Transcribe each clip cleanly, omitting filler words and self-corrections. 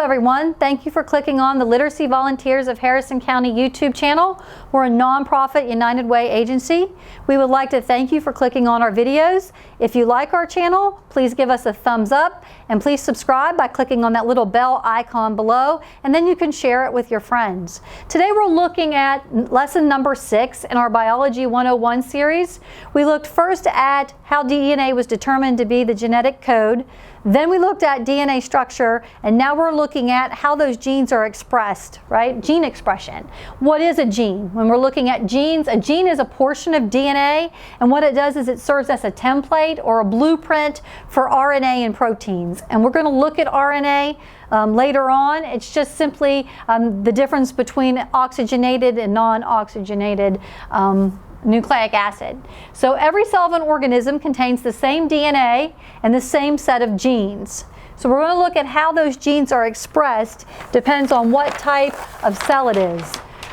everyone. Thank you for clicking on the Literacy Volunteers of Harrison County YouTube channel. We're a nonprofit United Way agency. We would like to thank you for clicking on our videos. If you like our channel, please give us a thumbs up and please subscribe by clicking on that little bell icon below, and then you can share it with your friends. Today we're looking at lesson number 6 in our Biology 101 series. We looked first at how DNA was determined to be the genetic code. Then we looked at DNA structure, and now we're looking at how those genes are expressed, right? Gene expression. What is a gene? When we're looking at genes, a gene is a portion of DNA, and what it does is it serves as a template or a blueprint for RNA and proteins. And we're going to look at RNA later on. It's just simply the difference between oxygenated and non-oxygenated nucleic acid. So every cell of an organism contains the same DNA and the same set of genes. So we're going to look at how those genes are expressed. Depends on what type of cell it is.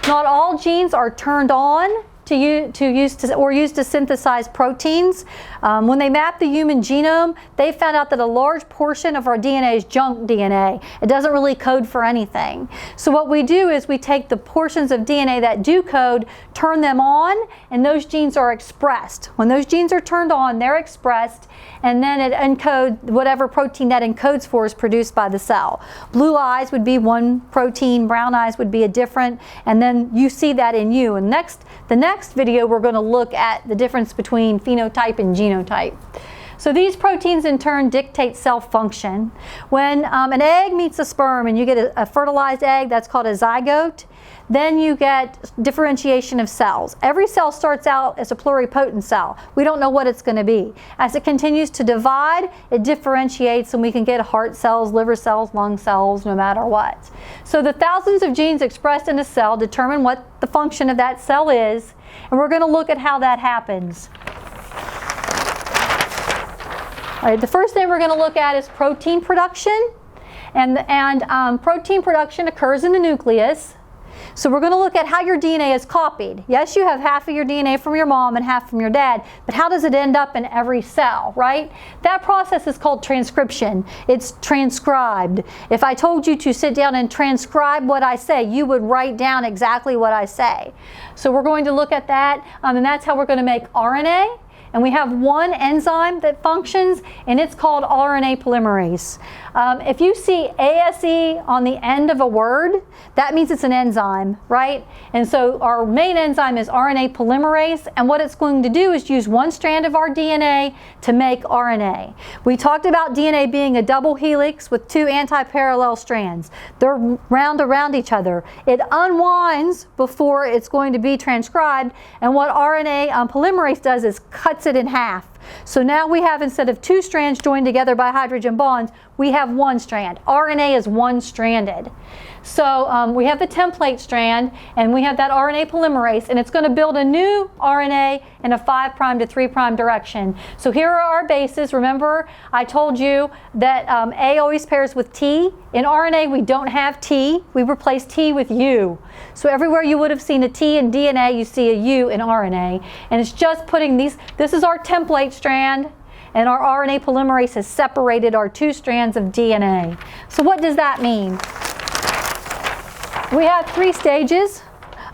Not all genes are turned on used to synthesize proteins. When they mapped the human genome, they found out that a large portion of our DNA is junk DNA. It doesn't really code for anything. So what we do is we take the portions of DNA that do code, turn them on, and those genes are expressed. When those genes are turned on, they're expressed, and then it encodes whatever protein that encodes for is produced by the cell. Blue eyes would be one protein, brown eyes would be a different, and then you see that in you. And the next video we're going to look at the difference between phenotype and genotype. So these proteins in turn dictate cell function. When an egg meets a sperm and you get a fertilized egg, that's called a zygote. Then you get differentiation of cells. Every cell starts out as a pluripotent cell. We don't know what it's going to be. As it continues to divide, it differentiates, and we can get heart cells, liver cells, lung cells, no matter what. So the thousands of genes expressed in a cell determine what the function of that cell is, and we're going to look at how that happens. All right, the first thing we're going to look at is protein production, and protein production occurs in the nucleus. So we're going to look at how your DNA is copied. Yes, you have half of your DNA from your mom and half from your dad, but how does it end up in every cell, right? That process is called transcription. It's transcribed. If I told you to sit down and transcribe what I say, you would write down exactly what I say. So we're going to look at that, and that's how we're going to make RNA. And we have one enzyme that functions, and it's called RNA polymerase. If you see ASE on the end of a word, that means it's an enzyme, right? And so our main enzyme is RNA polymerase, and what it's going to do is use one strand of our DNA to make RNA. We talked about DNA being a double helix with two anti-parallel strands. They're round around each other. It unwinds before it's going to be transcribed, and what RNA polymerase does is cuts it in half. So now we have, instead of two strands joined together by hydrogen bonds, we have one strand. RNA is one-stranded. So we have the template strand, and we have that RNA polymerase, and it's going to build a new RNA in a 5' to 3' direction. So here are our bases. Remember, I told you that A always pairs with T. In RNA, we don't have T. We replace T with U. So everywhere you would have seen a T in DNA, you see a U in RNA. And it's just putting these, this is our template strand, and our RNA polymerase has separated our two strands of DNA. So what does that mean? We have 3 stages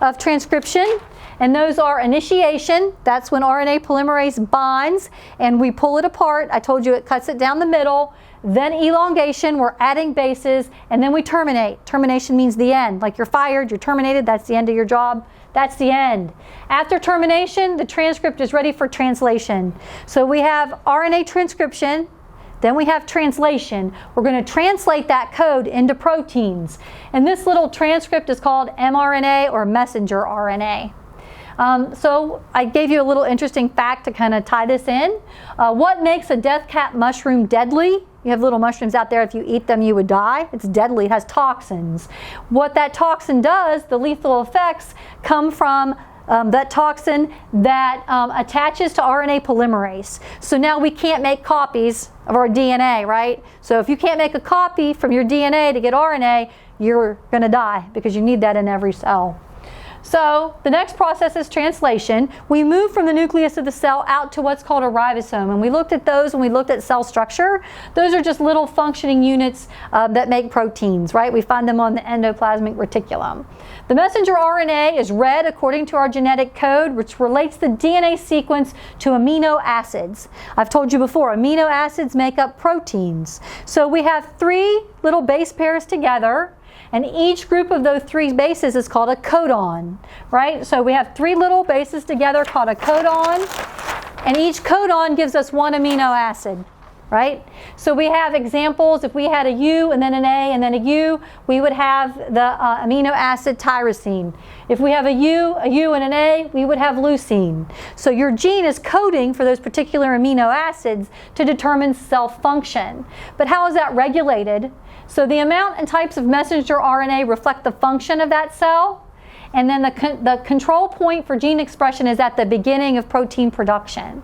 of transcription, and those are initiation. That's when RNA polymerase binds and we pull it apart. I told you it cuts it down the middle. Then elongation, we're adding bases, and then we terminate. Termination means the end. Like you're fired, you're terminated, that's the end of your job. That's the end. After termination, the transcript is ready for translation. So we have RNA transcription, then we have translation. We're going to translate that code into proteins. And this little transcript is called mRNA or messenger RNA. So I gave you a little interesting fact to kind of tie this in. What makes a death cap mushroom deadly? You have little mushrooms out there, if you eat them you would die. It's deadly, it has toxins. What that toxin does, the lethal effects, come from that toxin that attaches to RNA polymerase. So now we can't make copies of our DNA, right? So if you can't make a copy from your DNA to get RNA, you're going to die because you need that in every cell. So the next process is translation. We move from the nucleus of the cell out to what's called a ribosome. And we looked at those when we looked at cell structure. Those are just little functioning units that make proteins, right? We find them on the endoplasmic reticulum. The messenger RNA is read according to our genetic code, which relates the DNA sequence to amino acids. I've told you before, amino acids make up proteins. So we have 3 little base pairs together, and each group of those 3 bases is called a codon, right? So we have 3 little bases together called a codon, and each codon gives us 1 amino acid, right? So we have examples. If we had a U and then an A and then a U, we would have the amino acid tyrosine. If we have a U and an A, we would have leucine. So your gene is coding for those particular amino acids to determine cell function. But how is that regulated? So the amount and types of messenger RNA reflect the function of that cell, and then the control point for gene expression is at the beginning of protein production.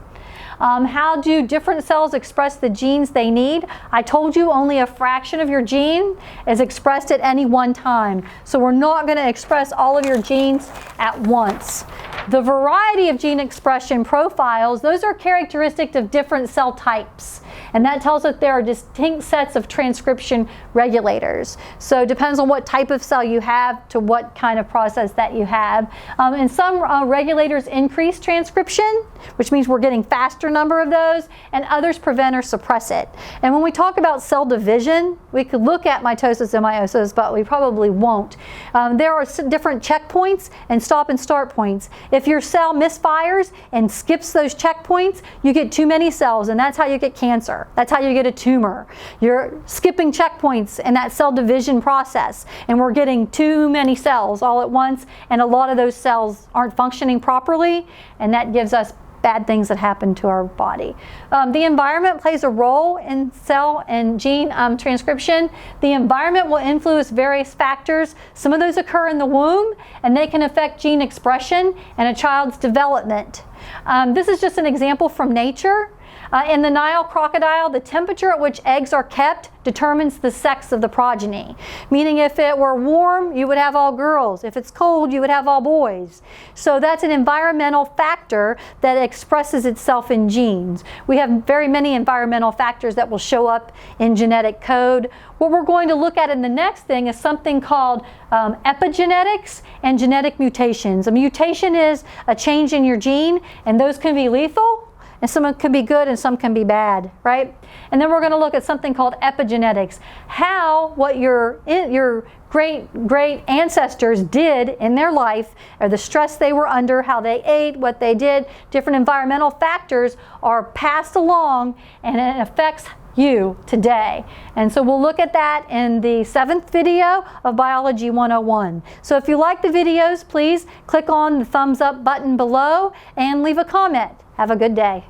How do different cells express the genes they need? I told you only a fraction of your gene is expressed at any one time. So we're not going to express all of your genes at once. The variety of gene expression profiles, those are characteristic of different cell types. And that tells us there are distinct sets of transcription regulators. So it depends on what type of cell you have to what kind of process that you have. And some regulators increase transcription, which means we're getting faster number of those, and others prevent or suppress it. And when we talk about cell division, we could look at mitosis and meiosis, but we probably won't. There are different checkpoints and stop and start points. If your cell misfires and skips those checkpoints, you get too many cells, and that's how you get cancer. That's how you get a tumor. You're skipping checkpoints in that cell division process, and we're getting too many cells all at once, and a lot of those cells aren't functioning properly, and that gives us bad things that happen to our body. The environment plays a role in cell and gene transcription. The environment will influence various factors. Some of those occur in the womb, and they can affect gene expression and a child's development. This is just an example from nature. In the Nile crocodile, the temperature at which eggs are kept determines the sex of the progeny. Meaning if it were warm, you would have all girls. If it's cold, you would have all boys. So that's an environmental factor that expresses itself in genes. We have very many environmental factors that will show up in genetic code. What we're going to look at in the next thing is something called epigenetics and genetic mutations. A mutation is a change in your gene, and those can be lethal. And some can be good and some can be bad, right? And then we're going to look at something called epigenetics. How what your great ancestors did in their life, or the stress they were under, how they ate, what they did, different environmental factors are passed along, and it affects you today. And so we'll look at that in the 7th video of Biology 101. So if you like the videos, please click on the thumbs up button below and leave a comment. Have a good day.